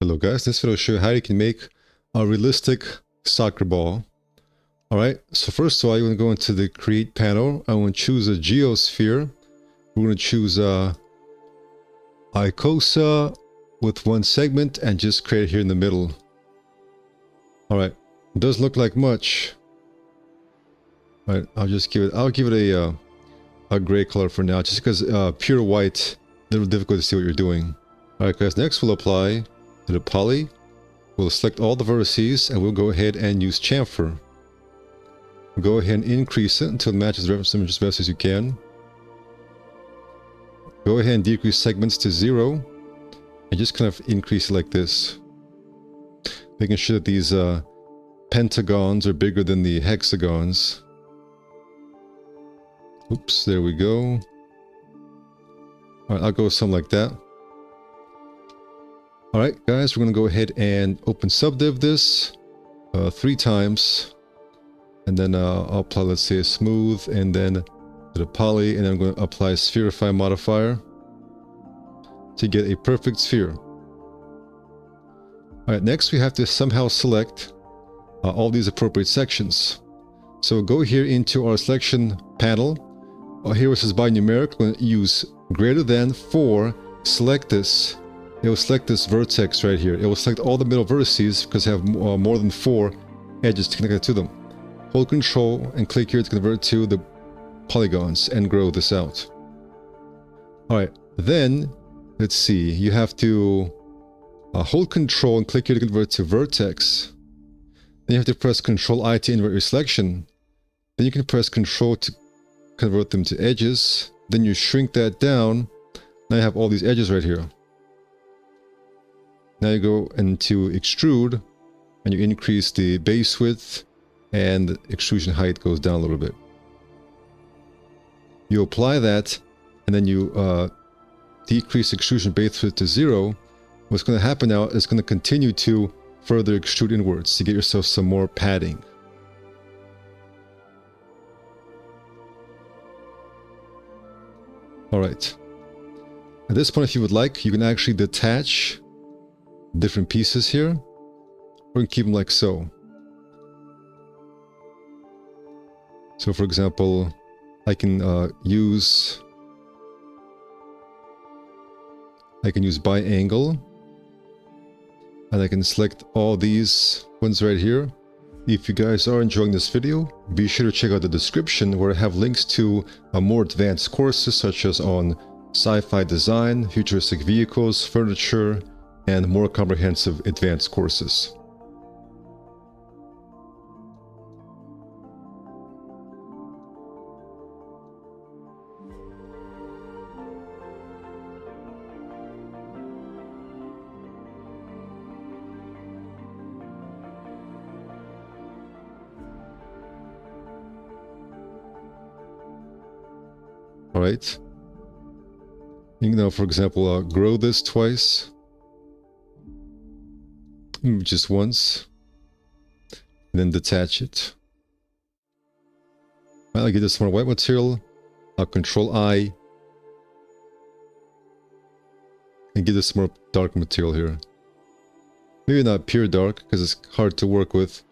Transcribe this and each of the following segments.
Hello guys, this video will show you how you can make a realistic soccer ball. Alright, so first of all, you want to go into the create panel. I want to choose a geosphere. We're going to choose icosa with one segment and just create it here in the middle. Alright, it doesn't look like much. Alright, I'll give it a gray color for now, just because pure white, a little difficult to see what you're doing. Alright guys, next we'll apply to the poly. We'll select all the vertices and we'll go ahead and use chamfer. We'll go ahead and increase it until it matches the reference image as best as you can. Go ahead and decrease segments to 0 and just kind of increase it like this. Making sure that these pentagons are bigger than the hexagons. Oops, there we go. Alright, I'll go with something like that. Alright guys, we're going to go ahead and open subdiv this 3 times. And then I'll apply, let's say, a smooth, and then to the poly, and then I'm going to apply a spherify modifier to get a perfect sphere. Alright, next we have to somehow select all these appropriate sections. So go here into our selection panel. Here where it says by numeric, we're going to use greater than 4, select this. It will select this vertex right here. It will select all the middle vertices because they have more than 4 edges connected to them. Hold Control and click here to convert to the polygons and grow this out. Alright, then let's see. You have to hold Control and click here to convert to vertex. Then you have to press Control I to invert your selection. Then you can press Control to convert them to edges. Then you shrink that down. Now you have all these edges right here. Now you go into extrude and you increase the base width and the extrusion height goes down a little bit. You apply that and then you decrease extrusion base width to 0. What's going to happen now is going to continue to further extrude inwards to get yourself some more padding. Alright. At this point, if you would like, you can actually detach different pieces here, or you can keep them like so. So for example, I can use biangle, and I can select all these ones right here. If you guys are enjoying this video, be sure to check out the description where I have links to more advanced courses such as on sci-fi design, futuristic vehicles, furniture, and more comprehensive advanced courses. Alright. You can now, for example, grow this twice. Just once. And then detach it. I'll give this more white material. I'll Control I. And give this more dark material here. Maybe not pure dark, because it's hard to work with.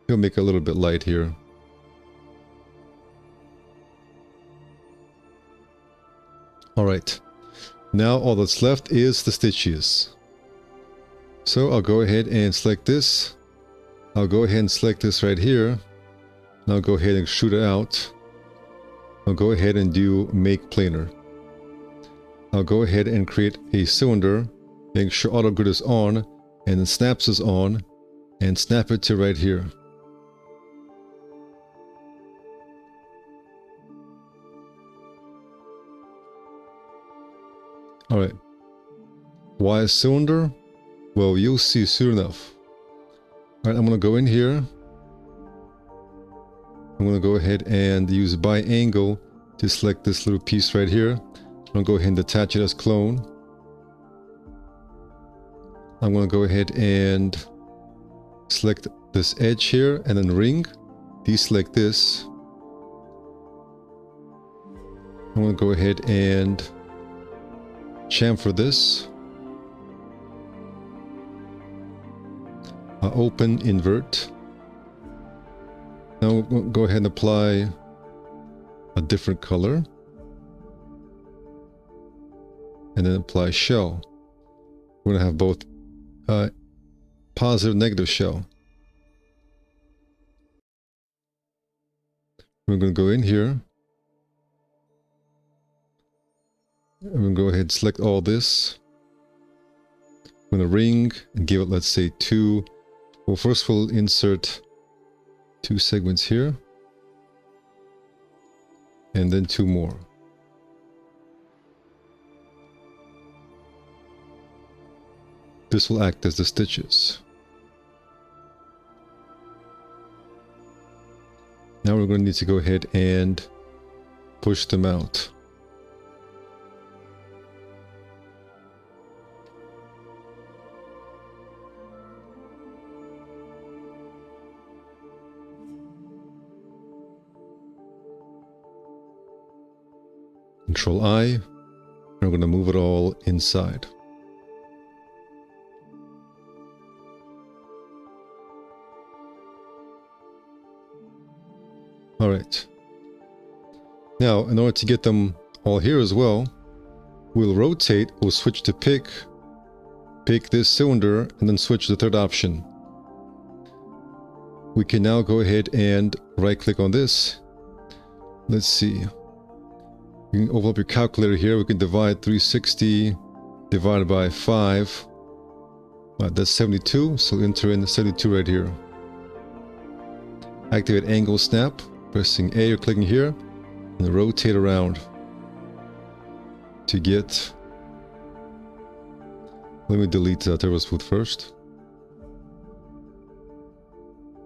You'll make it a little bit light here. Alright. Now all that's left is the stitches. So I'll go ahead and select this. I'll go ahead and select this right here. And I'll go ahead and shoot it out. I'll go ahead and do make planar. I'll go ahead and create a cylinder. Make sure auto grid is on and then snaps is on, and snap it to right here. Alright. Why a cylinder? Well, you'll see soon enough. Alright, I'm going to go in here. I'm going to go ahead and use biangle to select this little piece right here. I'm going to go ahead and detach it as clone. I'm going to go ahead and select this edge here and then ring. Deselect this. I'm going to go ahead and chamfer this. open, invert. Now we'll go ahead and apply a different color. And then apply shell. We're going to have both positive, negative shell. We're going to go in here. I'm going to go ahead and select all this. I'm going to ring and give it, let's say, 2. Well, first we'll insert 2 segments here. And then 2 more. This will act as the stitches. Now we're going to need to go ahead and push them out. Control I, and we're going to move it all inside. All right. Now, in order to get them all here as well, we'll rotate, we'll switch to pick this cylinder, and then switch to the third option. We can now go ahead and right-click on this. Let's see. You can open up your calculator here. We can divide 360 divided by 5. That's 72, so enter in 72 right here. Activate angle snap, pressing A or clicking here, and rotate around to get... Let me delete Turbo Smooth first.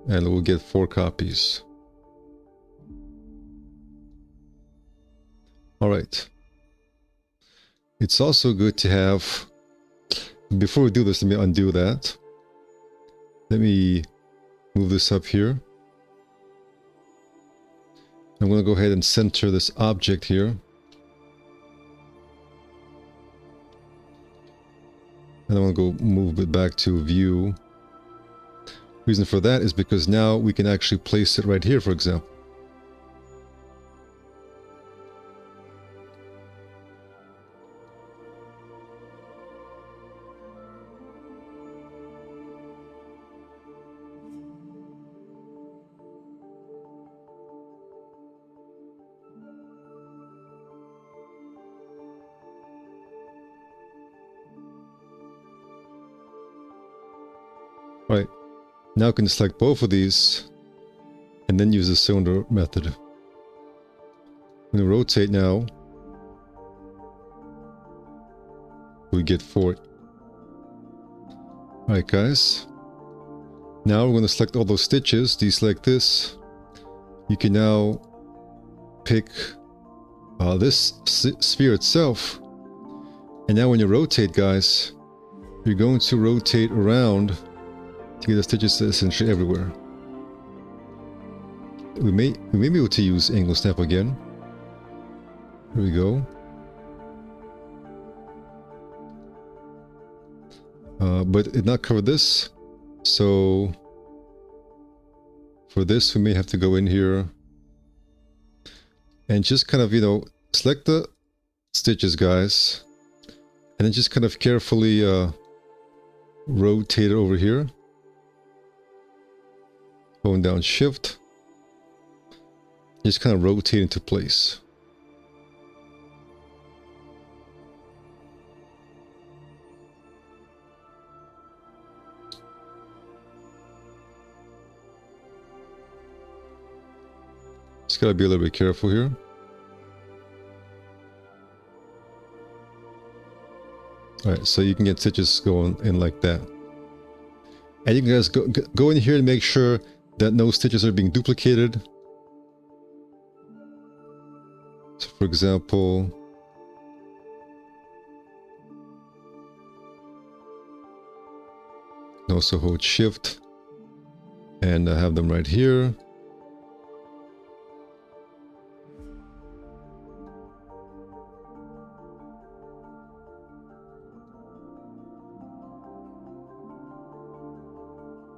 And we'll get 4 copies. All right. It's also good to have... Before we do this, let me undo that. Let me move this up here. I'm going to go ahead and center this object here. And I'm going to go move it back to view. Reason for that is because now we can actually place it right here, for example. Right, now I can select both of these and then use the cylinder method. I'm going to rotate now. We get 4. Alright guys, now we're going to select all those stitches, deselect this. You can now pick this sphere itself. And now when you rotate guys, you're going to rotate around to get the stitches essentially everywhere. We may be able to use angle snap again. Here we go. But it not cover this, so for this we may have to go in here and just kind of, you know, select the stitches guys, and then just kind of carefully rotate it over here. Going down shift, just kind of rotate into place. Just gotta be a little bit careful here. Alright, so you can get stitches going in like that. And you can guys go in here and make sure that no stitches are being duplicated. So for example, also hold shift and have them right here.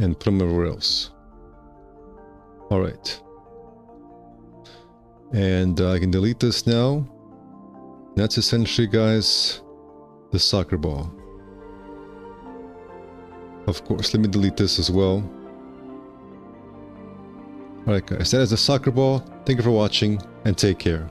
and put them everywhere else. All right. And I can delete this now. That's essentially, guys, the soccer ball. Of course, let me delete this as well. Alright guys, that is the soccer ball. Thank you for watching and take care.